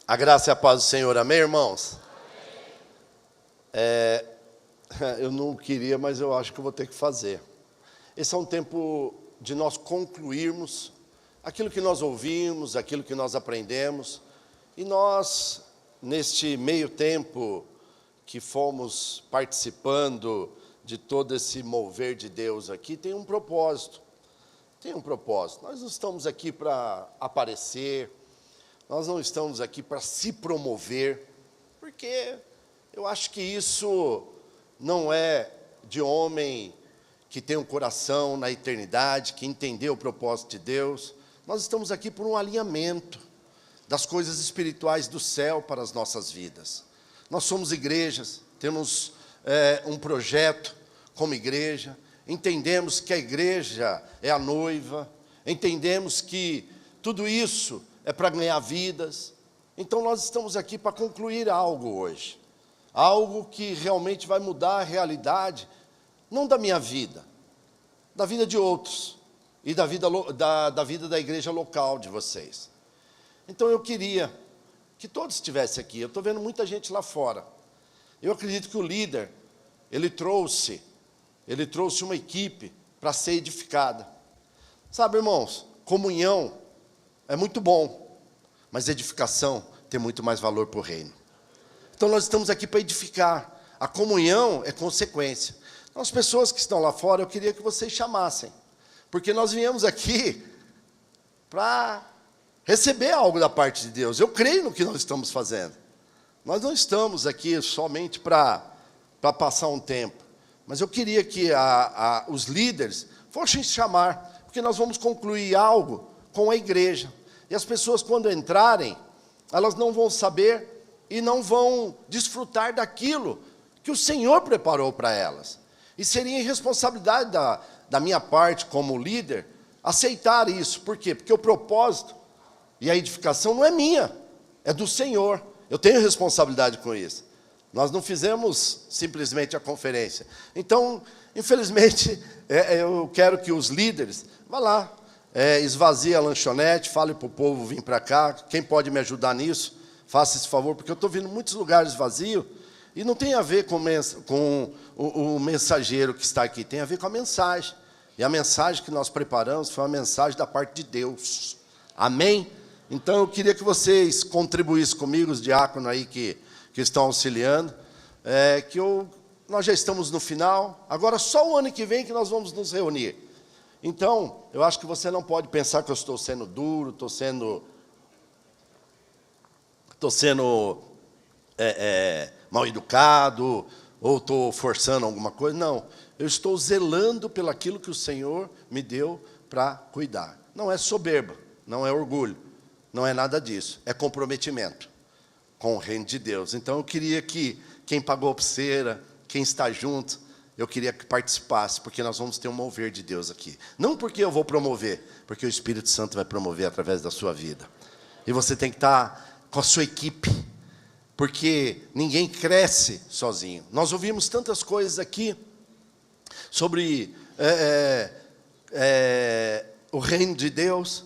A graça e a paz do Senhor, amém, irmãos? Eu não queria, mas eu acho que eu vou ter que fazer. Esse é um tempo de nós concluirmos aquilo que nós ouvimos, aquilo que nós aprendemos. E nós, neste meio tempo que fomos participando de todo esse mover de Deus aqui, tem um propósito. Tem um propósito. Nós não estamos aqui para aparecer, nós não estamos aqui para se promover, porque eu acho que isso não é de homem que tem um coração na eternidade, que entendeu o propósito de Deus. Nós estamos aqui por um alinhamento das coisas espirituais do céu para as nossas vidas. Nós somos igrejas, temos um projeto como igreja, entendemos que a igreja é a noiva, entendemos que tudo isso é para ganhar vidas. Então nós estamos aqui para concluir algo hoje, algo que realmente vai mudar a realidade, não da minha vida, da vida de outros, e da vida da igreja local de vocês. Então eu queria que todos estivessem aqui. Eu estou vendo muita gente lá fora. Eu acredito que o líder, ele trouxe uma equipe para ser edificada. Sabe, irmãos, comunhão é muito bom, mas edificação tem muito mais valor para o reino. Então nós estamos aqui para edificar. A comunhão é consequência. Então, as pessoas que estão lá fora, eu queria que vocês chamassem, porque nós viemos aqui para receber algo da parte de Deus. Eu creio no que nós estamos fazendo. Nós não estamos aqui somente para passar um tempo, mas eu queria que os líderes fossem chamar, porque nós vamos concluir algo com a igreja. E as pessoas, quando entrarem, elas não vão saber e não vão desfrutar daquilo que o Senhor preparou para elas. E seria irresponsabilidade da minha parte, como líder, aceitar isso. Por quê? Porque o propósito e a edificação não é minha, é do Senhor. Eu tenho responsabilidade com isso. Nós não fizemos simplesmente a conferência. Então, infelizmente, eu quero que os líderes, vá lá, esvazie a lanchonete, fale para o povo vir para cá. Quem pode me ajudar nisso, faça esse favor, porque eu estou vendo muitos lugares vazios, e não tem a ver com o mensageiro que está aqui, tem a ver com a mensagem. E a mensagem que nós preparamos foi uma mensagem da parte de Deus. Amém? Então, eu queria que vocês contribuíssem comigo, os diáconos aí que estão auxiliando, nós já estamos no final, agora só o ano que vem que nós vamos nos reunir. Então, eu acho que você não pode pensar que eu estou sendo duro, estou sendo mal educado, ou estou forçando alguma coisa. Não, eu estou zelando pelo aquilo que o Senhor me deu para cuidar. Não é soberba, não é orgulho, não é nada disso, é comprometimento com o reino de Deus. Então eu queria que quem pagou a pulseira, quem está junto, eu queria que participasse, porque nós vamos ter um mover de Deus aqui. Não porque eu vou promover, porque o Espírito Santo vai promover através da sua vida. E você tem que estar com a sua equipe, porque ninguém cresce sozinho. Nós ouvimos tantas coisas aqui sobre o reino de Deus.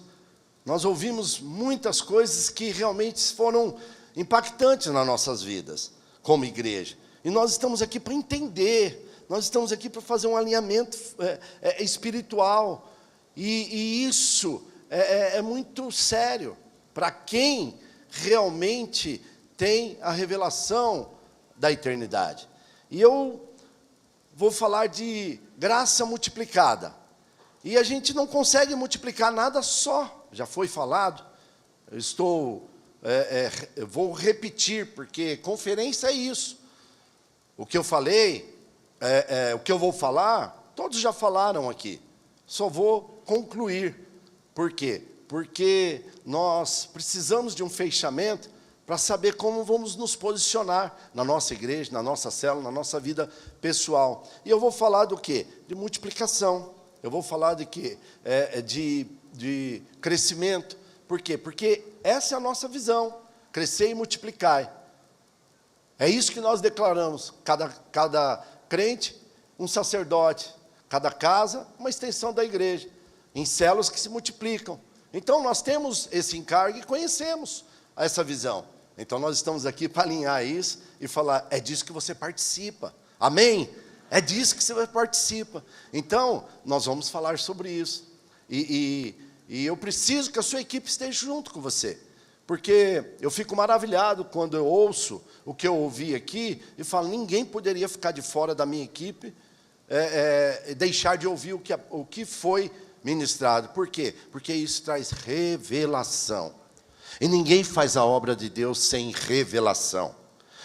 Nós ouvimos muitas coisas que realmente foram impactantes nas nossas vidas, como igreja. E nós estamos aqui para entender, nós estamos aqui para fazer um alinhamento espiritual. E isso é muito sério para quem realmente tem a revelação da eternidade. E eu vou falar de graça multiplicada. E a gente não consegue multiplicar nada só, já foi falado. Eu vou repetir, porque conferência é isso. O que eu falei, o que eu vou falar, todos já falaram aqui. Só vou concluir. Por quê? Porque nós precisamos de um fechamento para saber como vamos nos posicionar na nossa igreja, na nossa célula, na nossa vida pessoal. E eu vou falar do quê? De multiplicação. Eu vou falar de quê? De crescimento. Por quê? Porque essa é a nossa visão. Crescer e multiplicar. É isso que nós declaramos. Cada crente, um sacerdote. Cada casa, uma extensão da igreja. Em células que se multiplicam. Então, nós temos esse encargo e conhecemos essa visão. Então nós estamos aqui para alinhar isso e falar, é disso que você participa. Amém? É disso que você participa. Então, nós vamos falar sobre isso. E eu preciso que a sua equipe esteja junto com você. Porque eu fico maravilhado quando eu ouço o que eu ouvi aqui e falo, ninguém poderia ficar de fora da minha equipe, deixar de ouvir o que foi ministrado. Por quê? Porque isso traz revelação. E ninguém faz a obra de Deus sem revelação.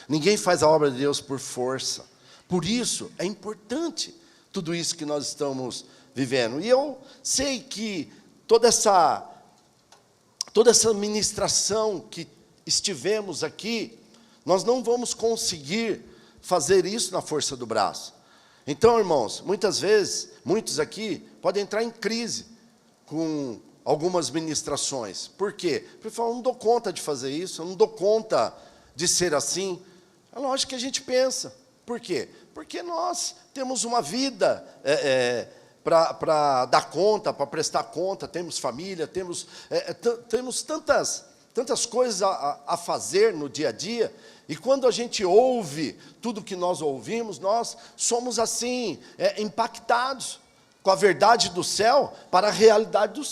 Ninguém faz a obra de Deus por força. Por isso, é importante tudo isso que nós estamos vivendo. E eu sei que toda essa ministração que estivemos aqui, nós não vamos conseguir fazer isso na força do braço. Então, irmãos, muitas vezes, muitos aqui podem entrar em crise com algumas ministrações. Por quê? Porque falam, eu não dou conta de fazer isso, eu não dou conta de ser assim. É lógico que a gente pensa. Por quê? Porque nós temos uma vida para dar conta, para prestar conta, temos família, temos tantas coisas a fazer no dia a dia, e quando a gente ouve tudo que nós ouvimos, nós somos assim, impactados com a verdade do céu para a realidade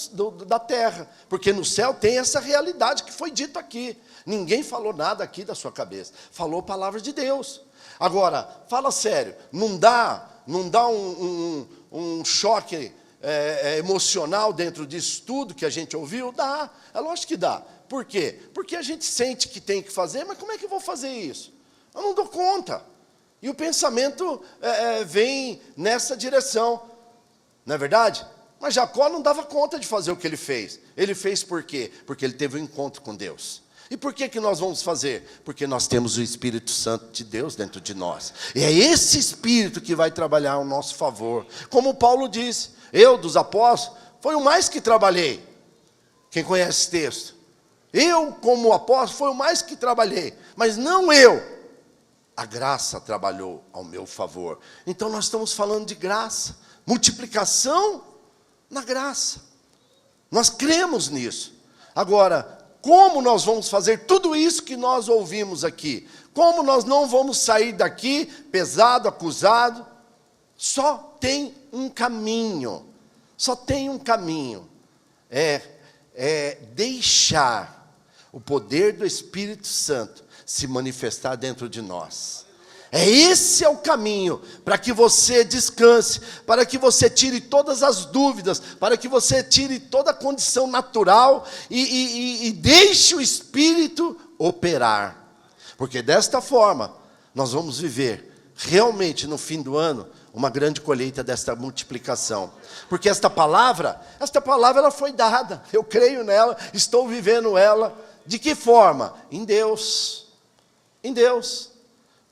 da terra, porque no céu tem essa realidade que foi dito aqui. Ninguém falou nada aqui da sua cabeça, falou a palavra de Deus. Agora, fala sério, não dá um choque emocional dentro disso tudo que a gente ouviu? Dá, é lógico que dá. Por quê? Porque a gente sente que tem que fazer, mas como é que eu vou fazer isso? Eu não dou conta. E o pensamento vem nessa direção, não é verdade? Mas Jacó não dava conta de fazer o que ele fez. Ele fez por quê? Porque ele teve um encontro com Deus. E por que nós vamos fazer? Porque nós temos o Espírito Santo de Deus dentro de nós. E é esse Espírito que vai trabalhar ao nosso favor. Como Paulo disse, eu dos apóstolos, foi o mais que trabalhei. Quem conhece esse texto? Eu, como apóstolo, foi o mais que trabalhei. Mas não eu. A graça trabalhou ao meu favor. Então nós estamos falando de graça. Multiplicação na graça. Nós cremos nisso. Agora, como nós vamos fazer tudo isso que nós ouvimos aqui? Como nós não vamos sair daqui pesado, acusado? Só tem um caminho. Só tem um caminho. É deixar o poder do Espírito Santo se manifestar dentro de nós. Esse é o caminho para que você descanse, para que você tire todas as dúvidas, para que você tire toda a condição natural e deixe o Espírito operar. Porque desta forma, nós vamos viver realmente no fim do ano uma grande colheita desta multiplicação. Porque esta palavra ela foi dada, eu creio nela, estou vivendo ela. De que forma? Em Deus. Em Deus.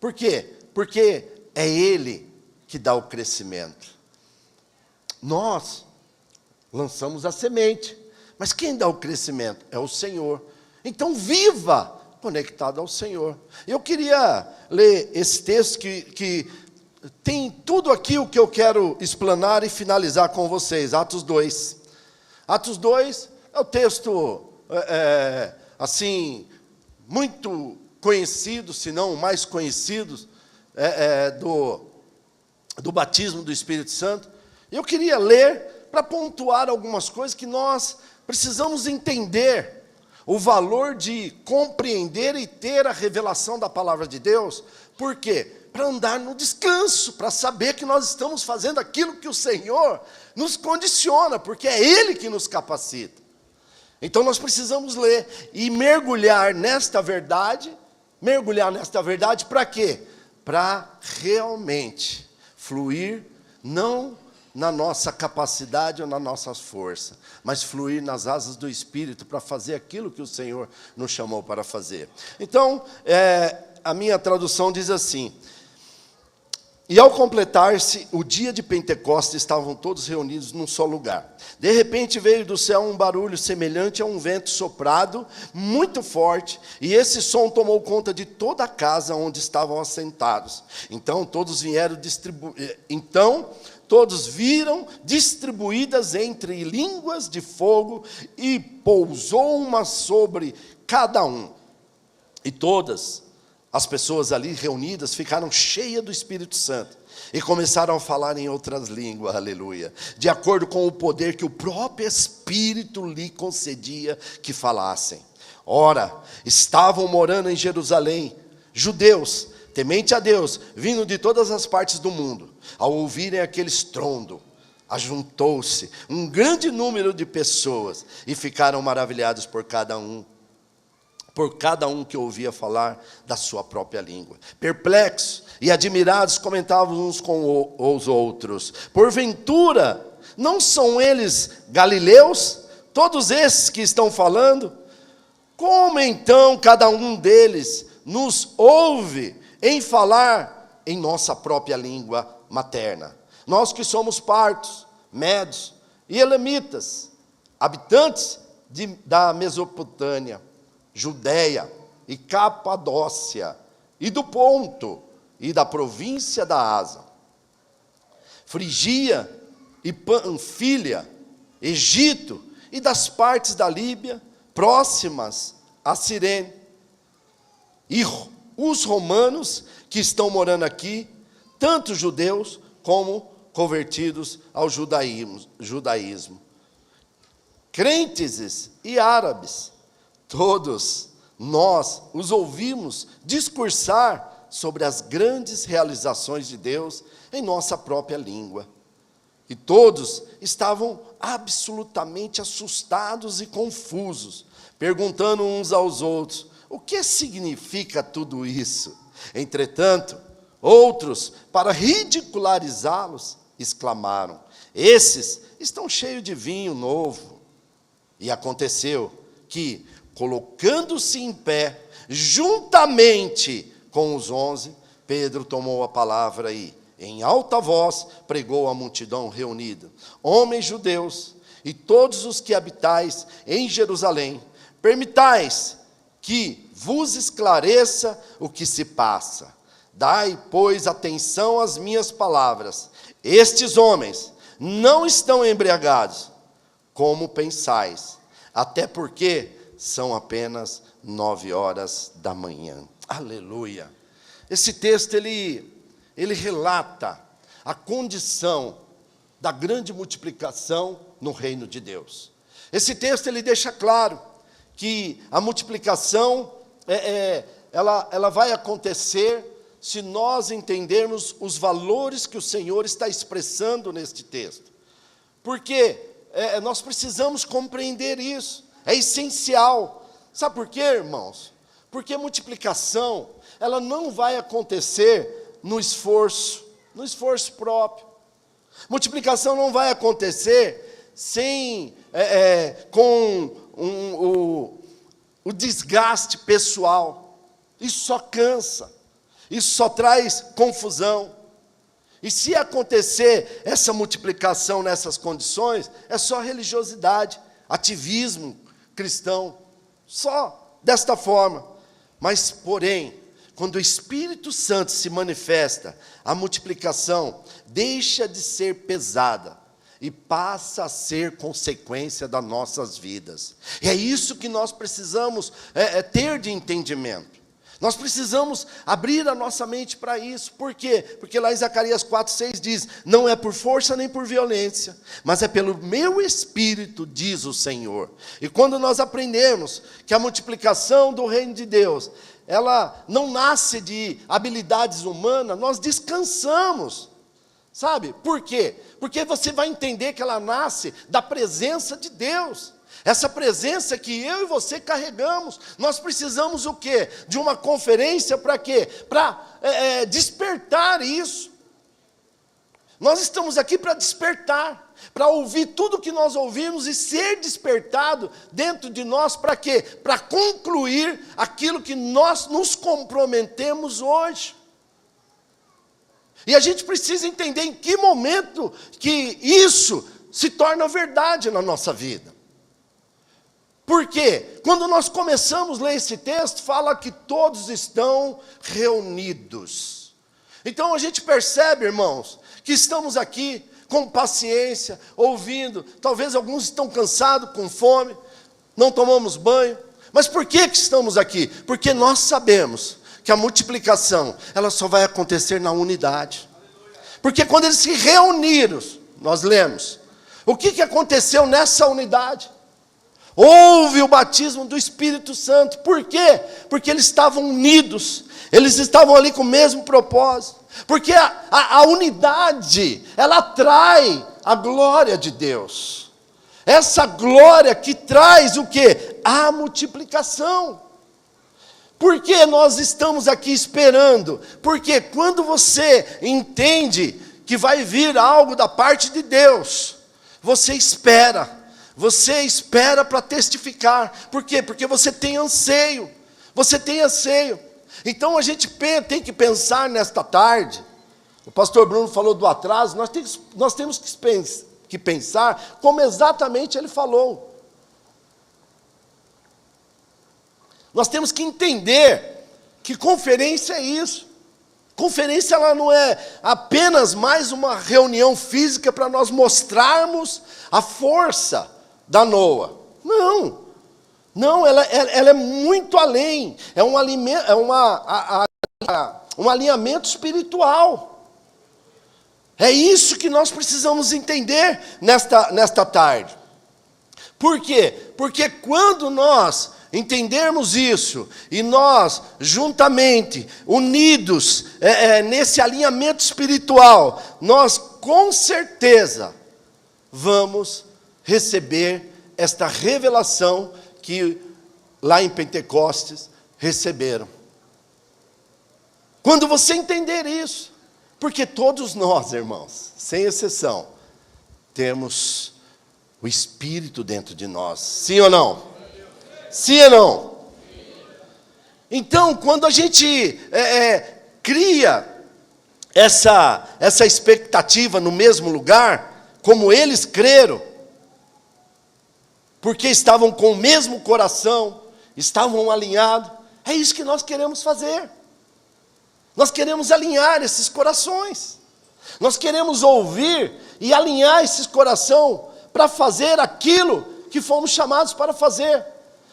Por quê? Porque é Ele que dá o crescimento. Nós lançamos a semente, mas quem dá o crescimento? É o Senhor. Então viva conectado ao Senhor. Eu queria ler esse texto que tem tudo aqui o que eu quero explanar e finalizar com vocês. Atos 2. Atos 2 é o texto, assim, muito conhecido, se não o mais conhecido, do batismo do Espírito Santo. Eu queria ler para pontuar algumas coisas que nós precisamos entender. O valor de compreender e ter a revelação da palavra de Deus. Por quê? Para andar no descanso, para saber que nós estamos fazendo aquilo que o Senhor nos condiciona, porque é Ele que nos capacita. Então nós precisamos ler e mergulhar nesta verdade para quê? Para realmente fluir, não na nossa capacidade ou na nossa força, mas fluir nas asas do Espírito para fazer aquilo que o Senhor nos chamou para fazer. Então, a minha tradução diz assim: e ao completar-se o dia de Pentecostes, estavam todos reunidos num só lugar. De repente veio do céu um barulho semelhante a um vento soprado, muito forte, e esse som tomou conta de toda a casa onde estavam assentados. Então todos viram distribuídas entre línguas de fogo, e pousou uma sobre cada um. E todas as pessoas ali reunidas ficaram cheias do Espírito Santo e começaram a falar em outras línguas, aleluia, de acordo com o poder que o próprio Espírito lhe concedia que falassem. Ora, estavam morando em Jerusalém judeus, temente a Deus, vindo de todas as partes do mundo. Ao ouvirem aquele estrondo, ajuntou-se um grande número de pessoas e ficaram maravilhados por cada um que ouvia falar da sua própria língua. Perplexos e admirados, comentavam uns com os outros: porventura, não são eles galileus, todos esses que estão falando? Como então cada um deles nos ouve em falar em nossa própria língua materna? Nós que somos partos, medos e elamitas, habitantes da Mesopotâmia, Judéia e Capadócia, e do Ponto, e da província da Ásia, Frigia e Panfilha, Egito, e das partes da Líbia, próximas a Cirene, e os romanos que estão morando aqui, tanto judeus como convertidos ao judaísmo, crentes e árabes, todos nós os ouvimos discursar sobre as grandes realizações de Deus em nossa própria língua. E todos estavam absolutamente assustados e confusos, perguntando uns aos outros: o que significa tudo isso? Entretanto, outros, para ridicularizá-los, exclamaram: esses estão cheios de vinho novo. E aconteceu que, colocando-se em pé, juntamente com os 11, Pedro tomou a palavra e, em alta voz, pregou à multidão reunida: homens judeus e todos os que habitais em Jerusalém, permitais que vos esclareça o que se passa. Dai, pois, atenção às minhas palavras. Estes homens não estão embriagados, como pensais, até porque são apenas 9 horas da manhã. Aleluia! Esse texto, ele relata a condição da grande multiplicação no reino de Deus. Esse texto, ele deixa claro que a multiplicação, ela vai acontecer se nós entendermos os valores que o Senhor está expressando neste texto. Porque nós precisamos compreender isso, é essencial. Sabe por quê, irmãos? Porque a multiplicação, ela não vai acontecer no esforço próprio. Multiplicação não vai acontecer com o desgaste pessoal. Isso só cansa, isso só traz confusão. E se acontecer essa multiplicação nessas condições, é só religiosidade, ativismo cristão, só desta forma. Mas, porém, quando o Espírito Santo se manifesta, a multiplicação deixa de ser pesada e passa a ser consequência das nossas vidas. E é isso que nós precisamos ter de entendimento. Nós precisamos abrir a nossa mente para isso. Por quê? Porque lá em Zacarias 4:6 diz: não é por força nem por violência, mas é pelo meu Espírito, diz o Senhor. E quando nós aprendemos que a multiplicação do reino de Deus, ela não nasce de habilidades humanas, nós descansamos. Sabe? Por quê? Porque você vai entender que ela nasce da presença de Deus. Essa presença que eu e você carregamos. Nós precisamos o quê? De uma conferência para quê? Para despertar isso. Nós estamos aqui para despertar, para ouvir tudo que nós ouvimos e ser despertado dentro de nós para quê? Para concluir aquilo que nós nos comprometemos hoje. E a gente precisa entender em que momento que isso se torna verdade na nossa vida. Por quê? Quando nós começamos a ler esse texto, fala que todos estão reunidos. Então a gente percebe, irmãos, que estamos aqui com paciência, ouvindo. Talvez alguns estão cansados, com fome, não tomamos banho. Mas por que estamos aqui? Porque nós sabemos que a multiplicação, ela só vai acontecer na unidade. Porque quando eles se reuniram, nós lemos, o que aconteceu nessa unidade? Houve o batismo do Espírito Santo. Por quê? Porque eles estavam unidos, eles estavam ali com o mesmo propósito. Porque a unidade, ela atrai a glória de Deus. Essa glória que traz o quê? A multiplicação. Por que nós estamos aqui esperando? Porque quando você entende que vai vir algo da parte de Deus, você espera para testificar. Por quê? Porque você tem anseio, Então a gente tem que pensar nesta tarde, o pastor Bruno falou do atraso, nós temos que pensar como exatamente ele falou. Nós temos que entender que conferência é isso. Conferência, ela não é apenas mais uma reunião física para nós mostrarmos a força da Noa. Não, ela é muito além. É um alinhamento espiritual. É isso que nós precisamos entender nesta tarde. Por quê? Porque quando nós entendermos isso, e nós, juntamente, unidos, nesse alinhamento espiritual, nós, com certeza, vamos receber esta revelação que, lá em Pentecostes, receberam. Quando você entender isso, porque todos nós, irmãos, sem exceção, temos o Espírito dentro de nós, sim ou não? Sim ou não? Então, quando a gente cria essa expectativa no mesmo lugar, como eles creram, porque estavam com o mesmo coração, estavam alinhados, é isso que nós queremos fazer. Nós queremos alinhar esses corações. Nós queremos ouvir e alinhar esses corações para fazer aquilo que fomos chamados para fazer.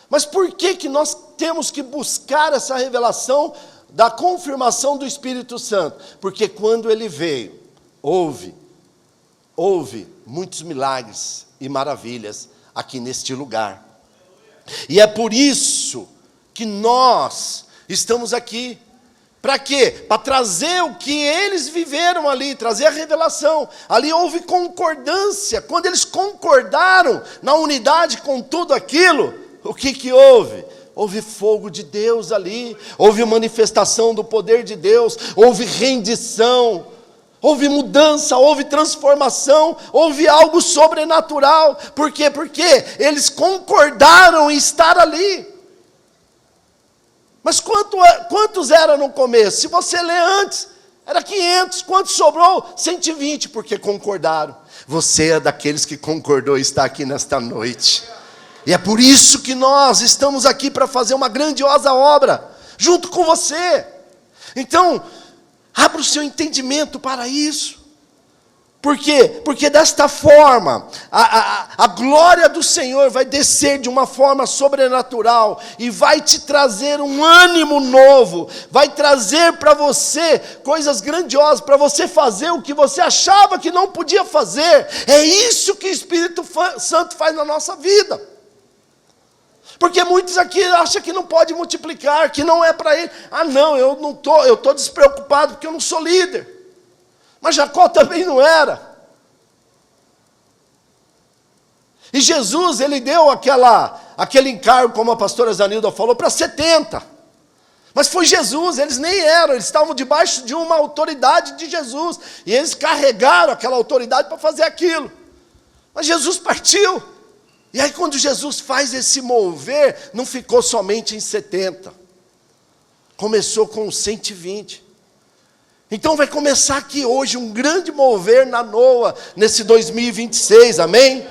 Mas por que nós temos que buscar essa revelação da confirmação do Espírito Santo? Porque quando ele veio, houve muitos milagres e maravilhas aqui neste lugar. E é por isso que nós estamos aqui. Para quê? Para trazer o que eles viveram ali, trazer a revelação. Ali houve concordância. Quando eles concordaram na unidade com tudo aquilo, o que houve? Houve fogo de Deus ali, houve manifestação do poder de Deus, houve rendição, houve mudança, houve transformação, houve algo sobrenatural. Por quê? Porque eles concordaram em estar ali. Mas quantos eram no começo? Se você ler antes, era 500, quantos sobrou? 120, porque concordaram. Você é daqueles que concordou e está aqui nesta noite. E é por isso que nós estamos aqui para fazer uma grandiosa obra, junto com você. Então, abra o seu entendimento para isso. Por quê? Porque desta forma, a glória do Senhor vai descer de uma forma sobrenatural, e vai te trazer um ânimo novo, vai trazer para você coisas grandiosas, para você fazer o que você achava que não podia fazer. É isso que o Espírito Santo faz na nossa vida. Porque muitos aqui acham que não pode multiplicar, que não é para ele. Não, eu estou despreocupado porque eu não sou líder. Mas Jacó também não era. E Jesus, ele deu aquele encargo, como a pastora Zanilda falou, para 70. Mas foi Jesus, eles nem eram, eles estavam debaixo de uma autoridade de Jesus. E eles carregaram aquela autoridade para fazer aquilo. Mas Jesus partiu. E aí quando Jesus faz esse mover, não ficou somente em 70. Começou com 120. Então vai começar aqui hoje um grande mover na Noa, nesse 2026, amém?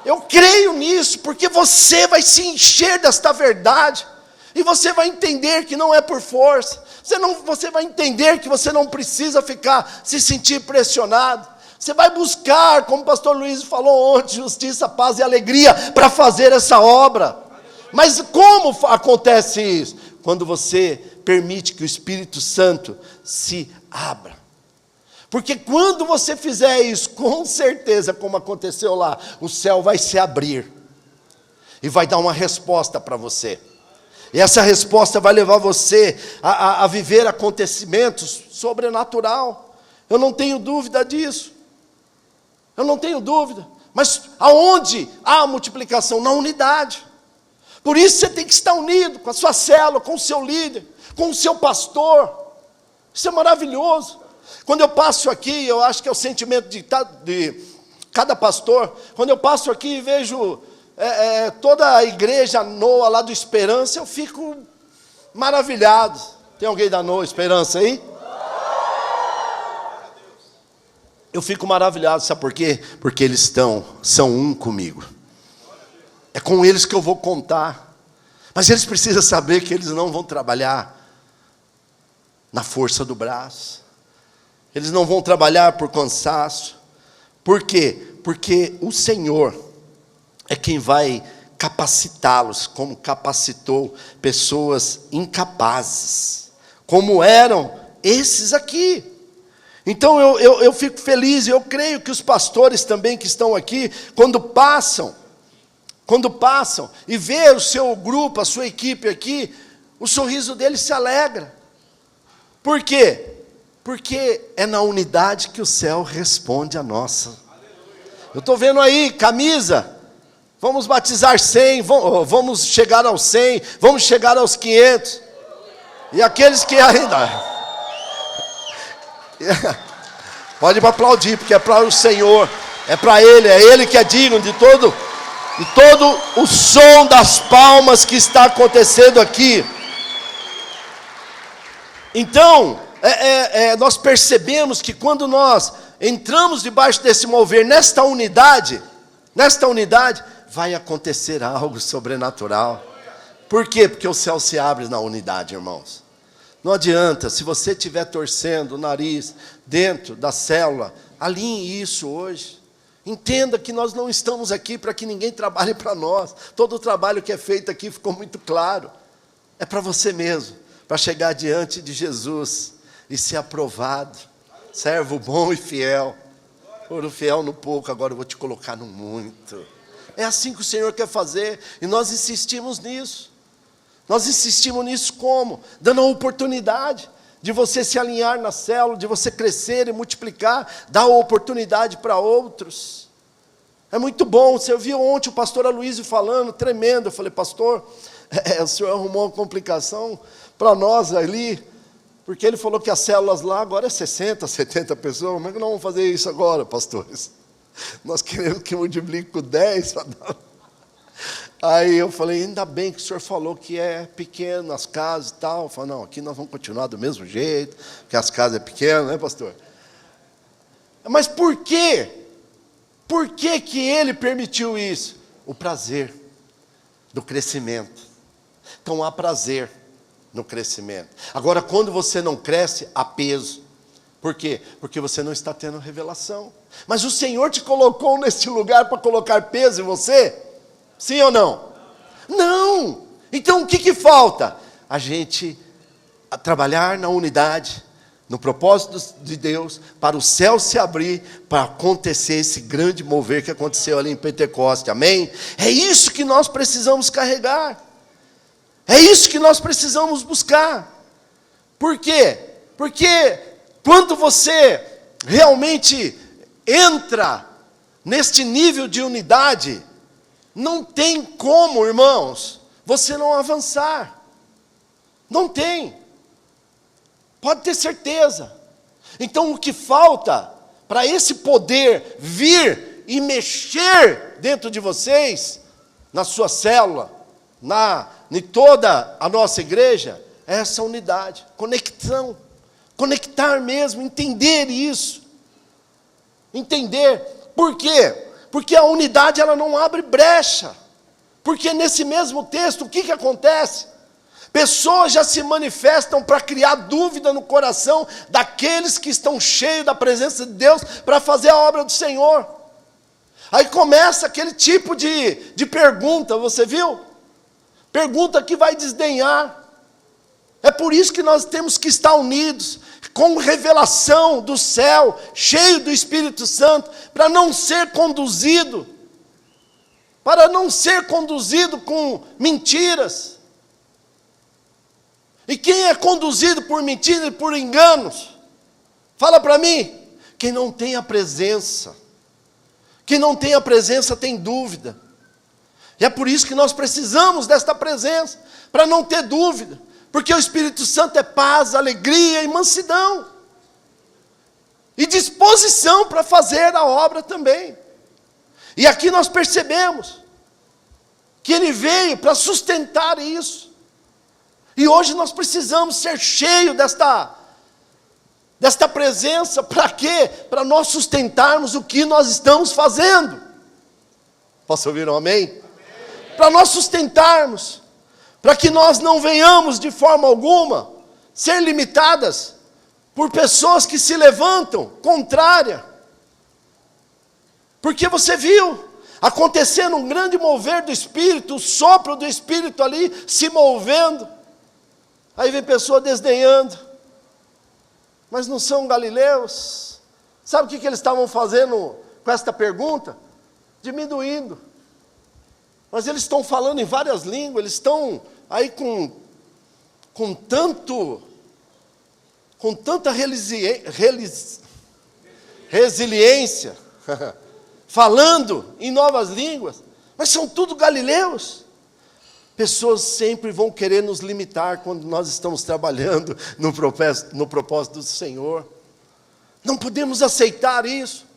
Eu creio nisso, porque você vai se encher desta verdade. E você vai entender que não é por força. Você vai entender que você não precisa se sentir pressionado. Você vai buscar, como o pastor Luiz falou ontem, justiça, paz e alegria para fazer essa obra. Mas como acontece isso? Quando você permite que o Espírito Santo se abra. Porque quando você fizer isso, com certeza, como aconteceu lá, o céu vai se abrir. E vai dar uma resposta para você. E essa resposta vai levar você a viver acontecimentos sobrenatural. Eu não tenho dúvida disso. Eu não tenho dúvida. Mas aonde há a multiplicação? Na unidade. Por isso você tem que estar unido com a sua célula, com o seu líder, com o seu pastor. Isso é maravilhoso. Quando eu passo aqui, eu acho que é o sentimento de cada pastor. Quando eu passo aqui e vejo toda a igreja Noa lá do Esperança, eu fico maravilhado. Tem alguém da Noa Esperança aí? Eu fico maravilhado, sabe por quê? Porque eles são um comigo. É com eles que eu vou contar. Mas eles precisam saber que eles não vão trabalhar na força do braço. Eles não vão trabalhar por cansaço. Por quê? Porque o Senhor é quem vai capacitá-los, como capacitou pessoas incapazes, como eram esses aqui. Então eu fico feliz, eu creio que os pastores também que estão aqui, quando passam e vê o seu grupo, a sua equipe aqui, o sorriso deles se alegra. Por quê? Porque é na unidade que o céu responde a nossa. Eu estou vendo aí, camisa, vamos batizar 100, vamos chegar aos 100, vamos chegar aos 500. E aqueles que ainda... Pode aplaudir, porque é para o Senhor, é para Ele, é Ele que é digno de todo o som das palmas que está acontecendo aqui. Então, nós percebemos que quando nós entramos debaixo desse mover, nesta unidade, vai acontecer algo sobrenatural. Por quê? Porque o céu se abre na unidade, irmãos. Não adianta, se você estiver torcendo o nariz dentro da célula, alinhe isso hoje. Entenda que nós não estamos aqui para que ninguém trabalhe para nós. Todo o trabalho que é feito aqui ficou muito claro. É para você mesmo, para chegar diante de Jesus e ser aprovado. Servo bom e fiel. Foram fiel no pouco, agora eu vou te colocar no muito. É assim que o Senhor quer fazer, e nós insistimos nisso. Nós insistimos nisso como? Dando a oportunidade de você se alinhar na célula, de você crescer e multiplicar, dar a oportunidade para outros. É muito bom. Você viu ontem o pastor Aloysio falando, tremendo. Eu falei, pastor, o senhor arrumou uma complicação para nós ali, porque ele falou que as células lá agora é 60, 70 pessoas. Mas não vamos fazer isso agora, pastores. Nós queremos que multiplique com 10 para dar... Aí eu falei, ainda bem que o senhor falou que é pequeno as casas e tal. Eu falei, não, aqui nós vamos continuar do mesmo jeito, porque as casas é pequenas, né, pastor? Mas por quê? Por que que ele permitiu isso? O prazer do crescimento. Então há prazer no crescimento. Agora, quando você não cresce, há peso. Por quê? Porque você não está tendo revelação. Mas o Senhor te colocou neste lugar para colocar peso em você? Sim ou não? Não! Então o que falta? A gente trabalhar na unidade, no propósito de Deus, para o céu se abrir, para acontecer esse grande mover que aconteceu ali em Pentecoste, amém? É isso que nós precisamos carregar, é isso que nós precisamos buscar. Por quê? Porque quando você realmente entra neste nível de unidade, não tem como, irmãos, você não avançar. Não tem. Pode ter certeza. Então o que falta para esse poder vir e mexer dentro de vocês, na sua célula, em toda a nossa igreja, é essa unidade, conexão, conectar mesmo, entender isso. Entender. Por quê? Porque a unidade ela não abre brecha. Porque nesse mesmo texto, o que acontece? Pessoas já se manifestam para criar dúvida no coração daqueles que estão cheios da presença de Deus para fazer a obra do Senhor. Aí começa aquele tipo de pergunta, você viu? pergunta que vai desdenhar. É por isso que nós temos que estar unidos, com revelação do céu, cheio do Espírito Santo, para não ser conduzido com mentiras. E quem é conduzido por mentiras e por enganos? Fala para mim. Quem não tem a presença. Quem não tem a presença tem dúvida. E é por isso que nós precisamos desta presença, para não ter dúvida. Porque o Espírito Santo é paz, alegria e mansidão. E disposição para fazer a obra também. E aqui nós percebemos que ele veio para sustentar isso. E hoje nós precisamos ser cheios desta presença. Para quê? Para nós sustentarmos o que nós estamos fazendo. Posso ouvir um amém? Amém. Para nós sustentarmos, para que nós não venhamos de forma alguma ser limitadas por pessoas que se levantam contrária. Porque você viu acontecendo um grande mover do Espírito, o sopro do Espírito ali se movendo. Aí vem pessoa desdenhando. Mas não são galileus? Sabe o que eles estavam fazendo com esta pergunta? Diminuindo. Mas eles estão falando em várias línguas, eles estão aí com tanta resiliência, falando em novas línguas, mas são tudo galileus. Pessoas sempre vão querer nos limitar quando nós estamos trabalhando no propósito do Senhor. Não podemos aceitar isso.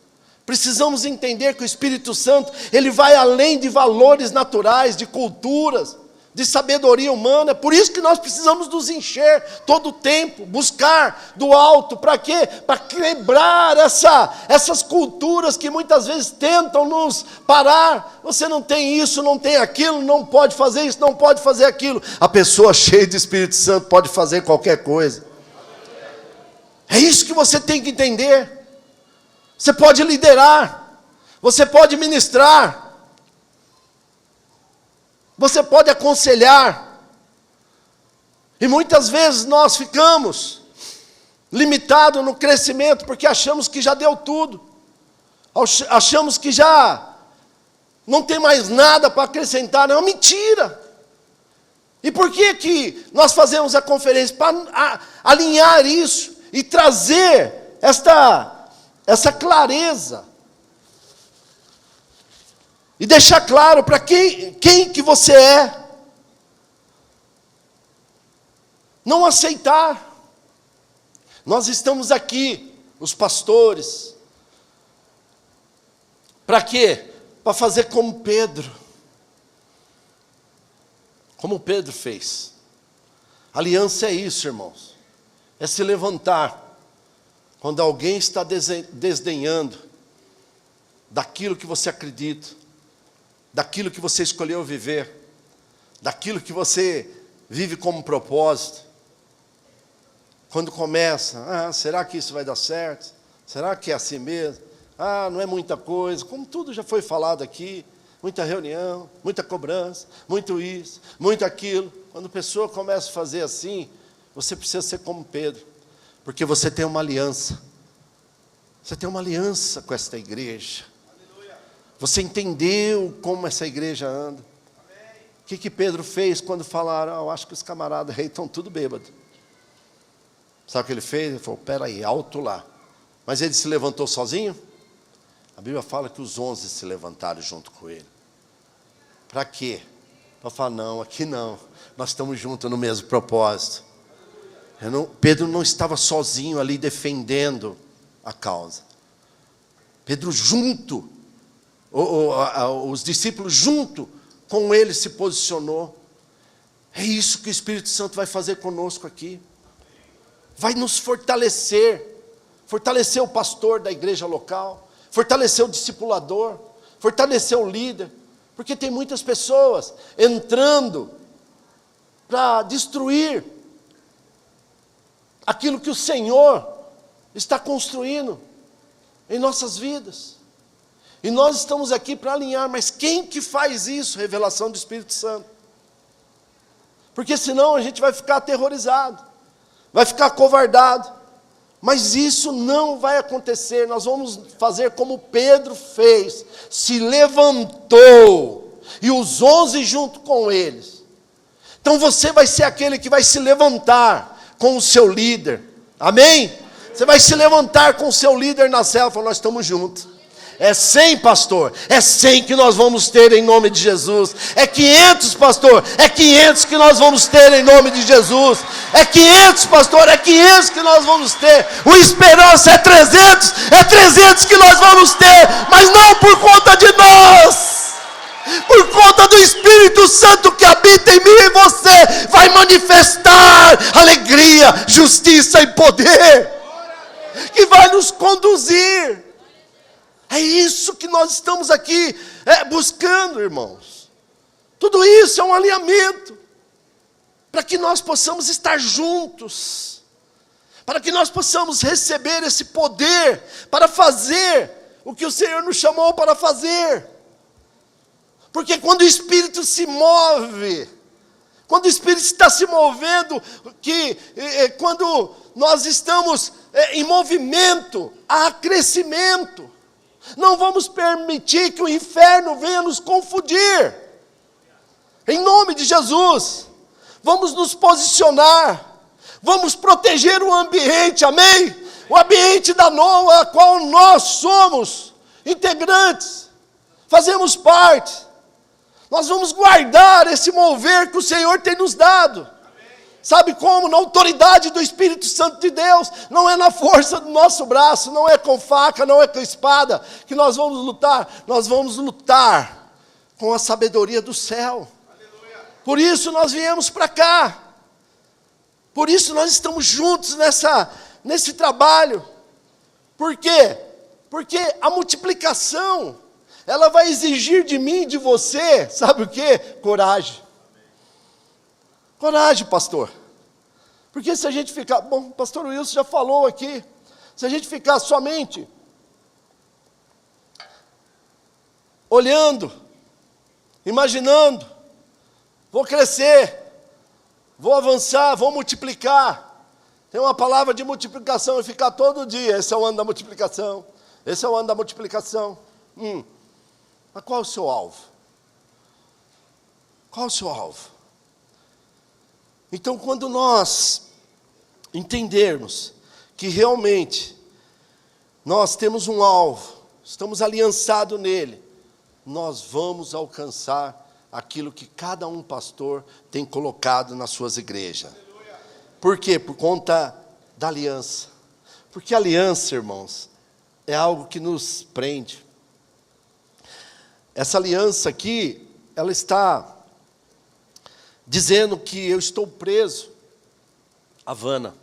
Precisamos entender que o Espírito Santo, ele vai além de valores naturais, de culturas, de sabedoria humana. É por isso que nós precisamos nos encher todo o tempo, buscar do alto. Para quê? Para quebrar essas culturas que muitas vezes tentam nos parar. Você não tem isso, não tem aquilo, não pode fazer isso, não pode fazer aquilo. A pessoa cheia de Espírito Santo pode fazer qualquer coisa. É isso que você tem que entender. Você pode liderar, você pode ministrar, você pode aconselhar. E muitas vezes nós ficamos limitados no crescimento porque achamos que já deu tudo. Achamos que já não tem mais nada para acrescentar. É uma mentira. E por que nós fazemos a conferência? Para alinhar isso e trazer essa clareza, e deixar claro para quem que você é, não aceitar. Nós estamos aqui, os pastores, para quê? Para fazer como Pedro fez. Aliança é isso, irmãos, é se levantar quando alguém está desdenhando daquilo que você acredita, daquilo que você escolheu viver, daquilo que você vive como propósito. Quando começa, será que isso vai dar certo? Será que é assim mesmo? Não é muita coisa, como tudo já foi falado aqui, muita reunião, muita cobrança, muito isso, muito aquilo. Quando a pessoa começa a fazer assim, você precisa ser como Pedro. Porque você tem uma aliança. Você tem uma aliança com esta igreja. Você entendeu como essa igreja anda. O que Pedro fez quando falaram, eu acho que os camaradas aí estão tudo bêbados. Sabe o que ele fez? Ele falou, peraí, alto lá. Mas ele se levantou sozinho? A Bíblia fala que os 11 se levantaram junto com ele. Para quê? Para falar, não, aqui não. Nós estamos juntos no mesmo propósito. Pedro não estava sozinho ali defendendo a causa. Pedro junto, os discípulos junto com ele se posicionou. É isso que o Espírito Santo vai fazer conosco aqui. Vai nos fortalecer o pastor da igreja local, fortalecer o discipulador, fortalecer o líder, porque tem muitas pessoas entrando para destruir aquilo que o Senhor está construindo em nossas vidas. E nós estamos aqui para alinhar, mas quem que faz isso? Revelação do Espírito Santo. Porque senão a gente vai ficar aterrorizado, vai ficar acovardado. Mas isso não vai acontecer. Nós vamos fazer como Pedro fez, se levantou, e os 11 junto com eles. Então você vai ser aquele que vai se levantar com o seu líder, amém? Você vai se levantar com o seu líder na célula, falar, nós estamos juntos. É 100, pastor, é 100 que nós vamos ter em nome de Jesus. É 500, pastor, é 500 que nós vamos ter em nome de Jesus. É 500, pastor, é 500 que nós vamos ter. O esperança é 300 que nós vamos ter, mas não por conta de nós, por conta do Espírito Santo que habita em mim e você, vai manifestar alegria, justiça e poder, que vai nos conduzir. É isso que nós estamos aqui buscando, irmãos. Tudo isso é um alinhamento, para que nós possamos estar juntos, para que nós possamos receber esse poder, para fazer o que o Senhor nos chamou para fazer. Porque quando o Espírito se move, quando o Espírito está se movendo, quando nós estamos em movimento, há crescimento. Não vamos permitir que o inferno venha nos confundir. Em nome de Jesus, vamos nos posicionar, vamos proteger o ambiente, amém? O ambiente da Noa, a qual nós somos integrantes, fazemos parte. Nós vamos guardar esse mover que o Senhor tem nos dado. Sabe como? Na autoridade do Espírito Santo de Deus. Não é na força do nosso braço, não é com faca, não é com espada que nós vamos lutar. Nós vamos lutar com a sabedoria do céu. Aleluia. Por isso nós viemos para cá. Por isso nós estamos juntos nesse trabalho. Por quê? Porque a multiplicação, ela vai exigir de mim e de você, sabe o quê? Coragem. Coragem, pastor. Porque se a gente ficar, bom, o pastor Wilson já falou aqui, se a gente ficar somente olhando, imaginando, vou crescer, vou avançar, vou multiplicar. Tem uma palavra de multiplicação e ficar todo dia, esse é o ano da multiplicação, esse é o ano da multiplicação. Mas qual é o seu alvo? Qual é o seu alvo? Então, quando nós entendermos que realmente nós temos um alvo, estamos aliançados nele, nós vamos alcançar aquilo que cada um pastor tem colocado nas suas igrejas. Por quê? Por conta da aliança. Porque a aliança, irmãos, é algo que nos prende. Essa aliança aqui, ela está dizendo que eu estou preso a Havana,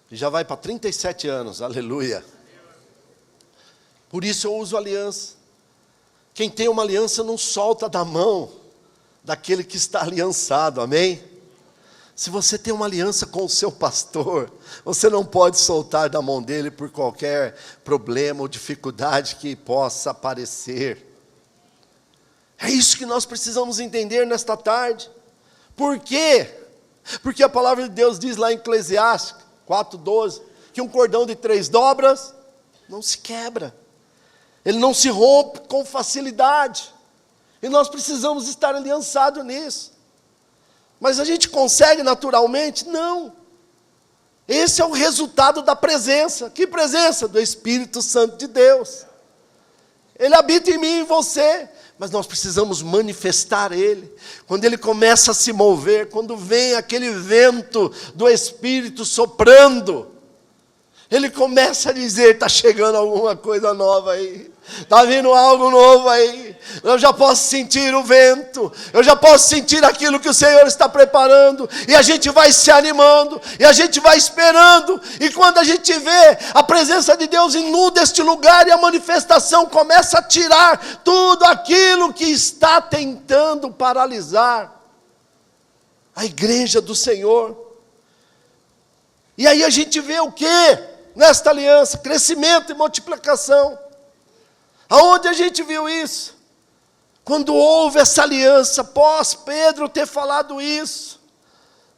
e já vai para 37 anos, aleluia. Por isso eu uso aliança. Quem tem uma aliança não solta da mão daquele que está aliançado, amém? Se você tem uma aliança com o seu pastor, você não pode soltar da mão dele por qualquer problema ou dificuldade que possa aparecer. É isso que nós precisamos entender nesta tarde. Por quê? Porque a palavra de Deus diz lá em Eclesiastes 4:12, que um cordão de 3 dobras não se quebra. Ele não se rompe com facilidade. E nós precisamos estar aliançados nisso. Mas a gente consegue naturalmente? Não. Esse é o resultado da presença. Que presença? Do Espírito Santo de Deus. Ele habita em mim e em você. Mas nós precisamos manifestar Ele. Quando Ele começa a se mover, quando vem aquele vento do Espírito soprando, Ele começa a dizer, está chegando alguma coisa nova aí, está vindo algo novo aí, eu já posso sentir o vento, eu já posso sentir aquilo que o Senhor está preparando, e a gente vai se animando, e a gente vai esperando, e quando a gente vê a presença de Deus inunda este lugar, e a manifestação começa a tirar tudo aquilo que está tentando paralisar a igreja do Senhor. E aí a gente vê o quê? Nesta aliança, crescimento e multiplicação. Aonde a gente viu isso? Quando houve essa aliança, após Pedro ter falado isso,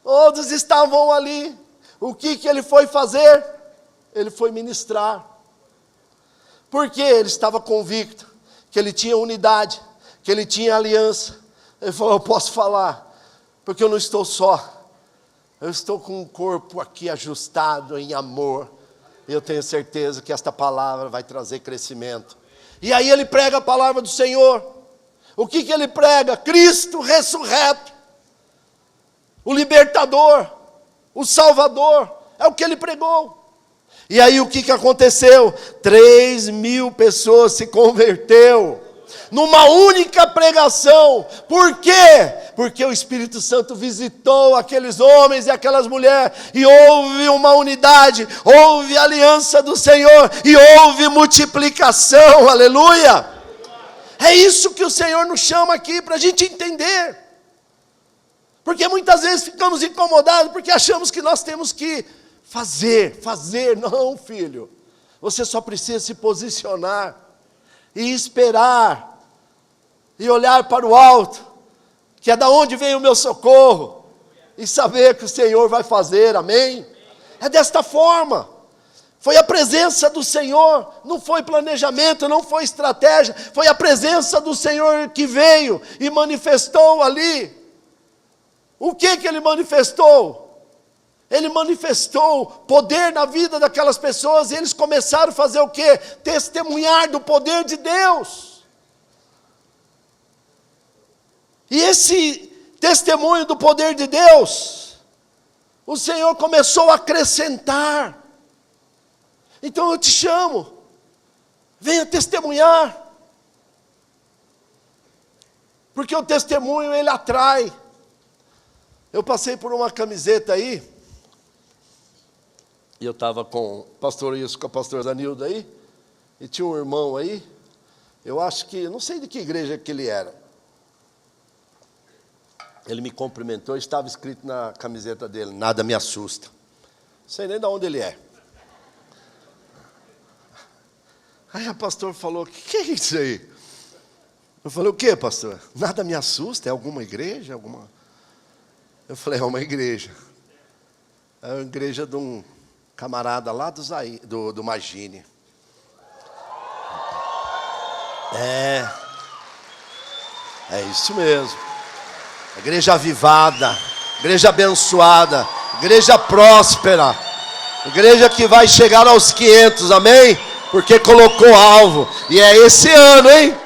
Todos estavam ali. O que ele foi fazer? Ele foi ministrar. Porque ele estava convicto que ele tinha unidade, que ele tinha aliança. Ele falou, eu posso falar, porque eu não estou só. Eu estou com um corpo aqui ajustado em amor. E eu tenho certeza que esta palavra vai trazer crescimento. E aí ele prega a palavra do Senhor. O que ele prega? Cristo ressurreto. O libertador. O salvador. É o que ele pregou. E aí o que aconteceu? 3.000 pessoas se converteu. Numa única pregação. Por quê? Porque o Espírito Santo visitou aqueles homens e aquelas mulheres, e houve uma unidade, houve aliança do Senhor, e houve multiplicação, aleluia. É isso que o Senhor nos chama aqui, para a gente entender. Porque muitas vezes ficamos incomodados, porque achamos que nós temos que fazer, não, filho. Você só precisa se posicionar, e esperar, e olhar para o alto, que é da onde vem o meu socorro, e saber que o Senhor vai fazer, amém? É desta forma. Foi a presença do Senhor, não foi planejamento, não foi estratégia, foi a presença do Senhor que veio e manifestou ali. O que ele manifestou? Ele manifestou poder na vida daquelas pessoas, e eles começaram a fazer o quê? Testemunhar do poder de Deus. E esse testemunho do poder de Deus, o Senhor começou a acrescentar. Então eu te chamo, venha testemunhar. Porque o testemunho, ele atrai. Eu passei por uma camiseta aí, e eu estava com o pastor Wilson, com a pastora Danilda aí, e tinha um irmão aí, eu acho que, não sei de que igreja que ele era. Ele me cumprimentou, estava escrito na camiseta dele, nada me assusta. Não sei nem de onde ele é. Aí a pastora falou, que é isso aí? Eu falei, o que, pastor? Nada me assusta, é alguma igreja? Eu falei, é uma igreja. É uma igreja de um camarada lá do Magine. É isso mesmo. Igreja avivada, igreja abençoada, igreja próspera, igreja que vai chegar aos 500, amém? Porque colocou alvo, e é esse ano, hein?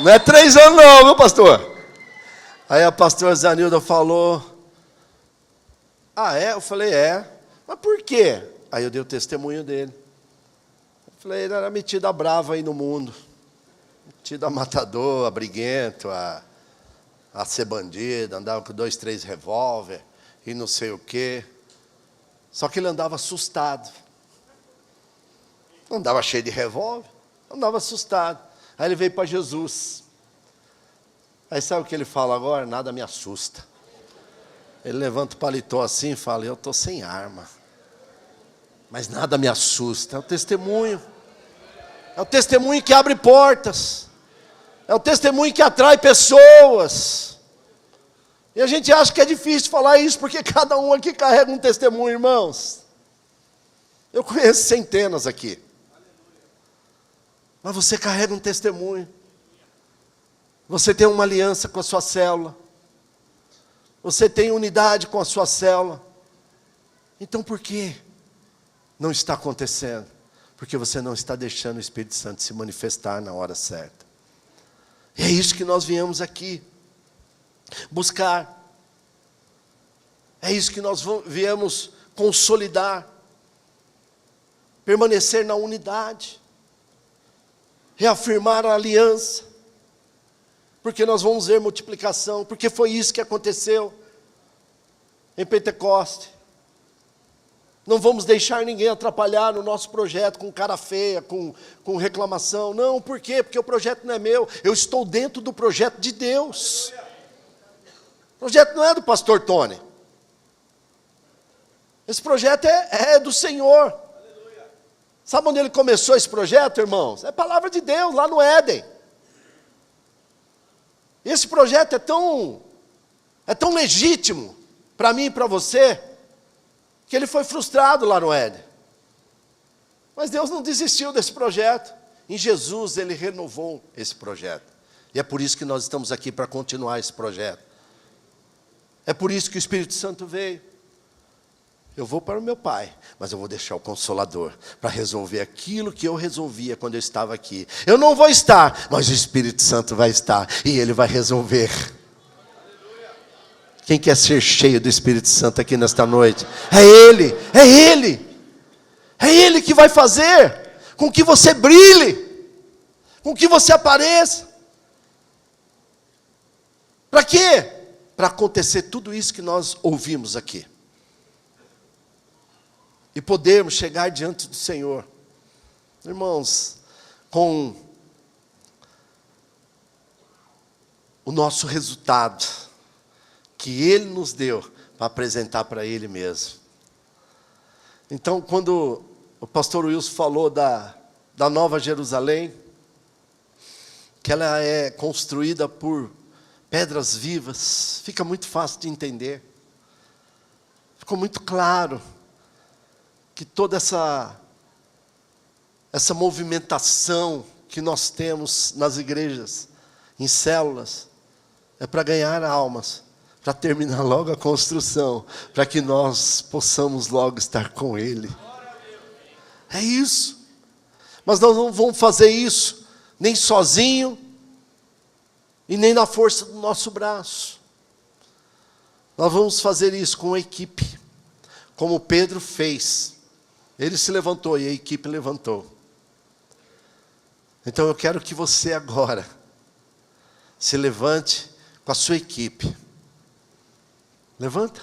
Não é 3 anos não, viu, pastor? Aí a pastora Zanilda falou, eu falei, mas por quê? Aí eu dei o testemunho dele. Eu falei, ele era metido a bravo aí no mundo, metido a matador, a briguento, a ser bandido, andava com 2, 3 revólver, e não sei o quê. Só que ele andava assustado. Não andava cheio de revólver, andava assustado. Aí ele veio para Jesus. Aí sabe o que ele fala agora? Nada me assusta. Ele levanta o paletó assim e fala, eu estou sem arma. Mas nada me assusta. É o testemunho. É o testemunho que abre portas. É o testemunho que atrai pessoas. E a gente acha que é difícil falar isso, porque cada um aqui carrega um testemunho, irmãos. Eu conheço centenas aqui. Mas você carrega um testemunho. Você tem uma aliança com a sua célula. Você tem unidade com a sua célula. Então por que não está acontecendo? Porque você não está deixando o Espírito Santo se manifestar na hora certa. E é isso que nós viemos aqui buscar. É isso que nós viemos consolidar. Permanecer na unidade. Reafirmar a aliança. Porque nós vamos ver multiplicação. Porque foi isso que aconteceu em Pentecoste. Não vamos deixar ninguém atrapalhar no nosso projeto com cara feia, com reclamação. Não, por quê? Porque o projeto não é meu. Eu estou dentro do projeto de Deus. O projeto não é do pastor Tony. Esse projeto é do Senhor. Sabe onde ele começou esse projeto, irmãos? É a palavra de Deus, lá no Éden. Esse projeto é tão legítimo, para mim e para você, que ele foi frustrado lá no Éden. Mas Deus não desistiu desse projeto. Em Jesus ele renovou esse projeto. E é por isso que nós estamos aqui para continuar esse projeto. É por isso que o Espírito Santo veio. Eu vou para o meu Pai, mas eu vou deixar o Consolador para resolver aquilo que eu resolvia quando eu estava aqui. Eu não vou estar, mas o Espírito Santo vai estar e ele vai resolver. Quem quer ser cheio do Espírito Santo aqui nesta noite? É Ele, é Ele. É Ele que vai fazer com que você brilhe, com que você apareça. Para quê? Para acontecer tudo isso que nós ouvimos aqui. E podermos chegar diante do Senhor, irmãos, com o nosso resultado, que Ele nos deu, para apresentar para Ele mesmo. Então, quando o pastor Wilson falou da Nova Jerusalém, que ela é construída por pedras vivas, fica muito fácil de entender. Ficou muito claro que toda essa movimentação que nós temos nas igrejas, em células, é para ganhar almas, para terminar logo a construção, para que nós possamos logo estar com Ele. É isso. Mas nós não vamos fazer isso, nem sozinho, e nem na força do nosso braço. Nós vamos fazer isso com a equipe, como Pedro fez. Ele se levantou e a equipe levantou. Então eu quero que você agora se levante com a sua equipe. Levanta.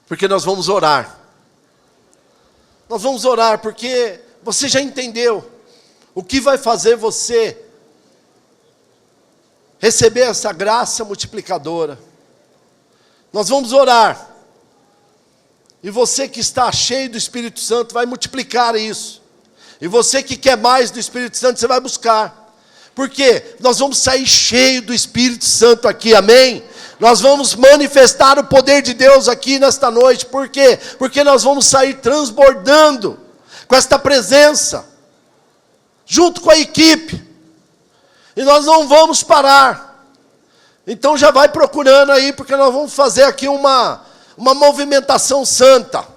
Porque nós vamos orar. Nós vamos orar porque você já entendeu o que vai fazer você receber essa graça multiplicadora. Nós vamos orar. E você que está cheio do Espírito Santo vai multiplicar isso. E você que quer mais do Espírito Santo, você vai buscar. Por quê? Nós vamos sair cheio do Espírito Santo aqui, amém? Nós vamos manifestar o poder de Deus aqui nesta noite. Por quê? Porque nós vamos sair transbordando com esta presença, junto com a equipe. E nós não vamos parar. Então já vai procurando aí, porque nós vamos fazer aqui uma movimentação santa.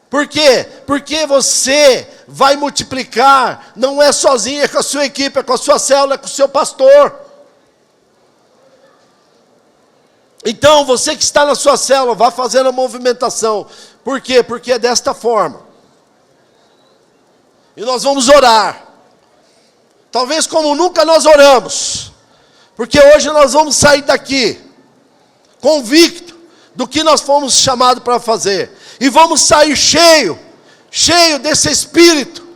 Por quê? Porque você vai multiplicar, não é sozinho, é com a sua equipe, é com a sua célula, é com o seu pastor. Então, você que está na sua célula, vá fazendo a movimentação. Por quê? Porque é desta forma. E nós vamos orar. Talvez como nunca nós oramos. Porque hoje nós vamos sair daqui convicto do que nós fomos chamados para fazer. E vamos sair cheio desse Espírito.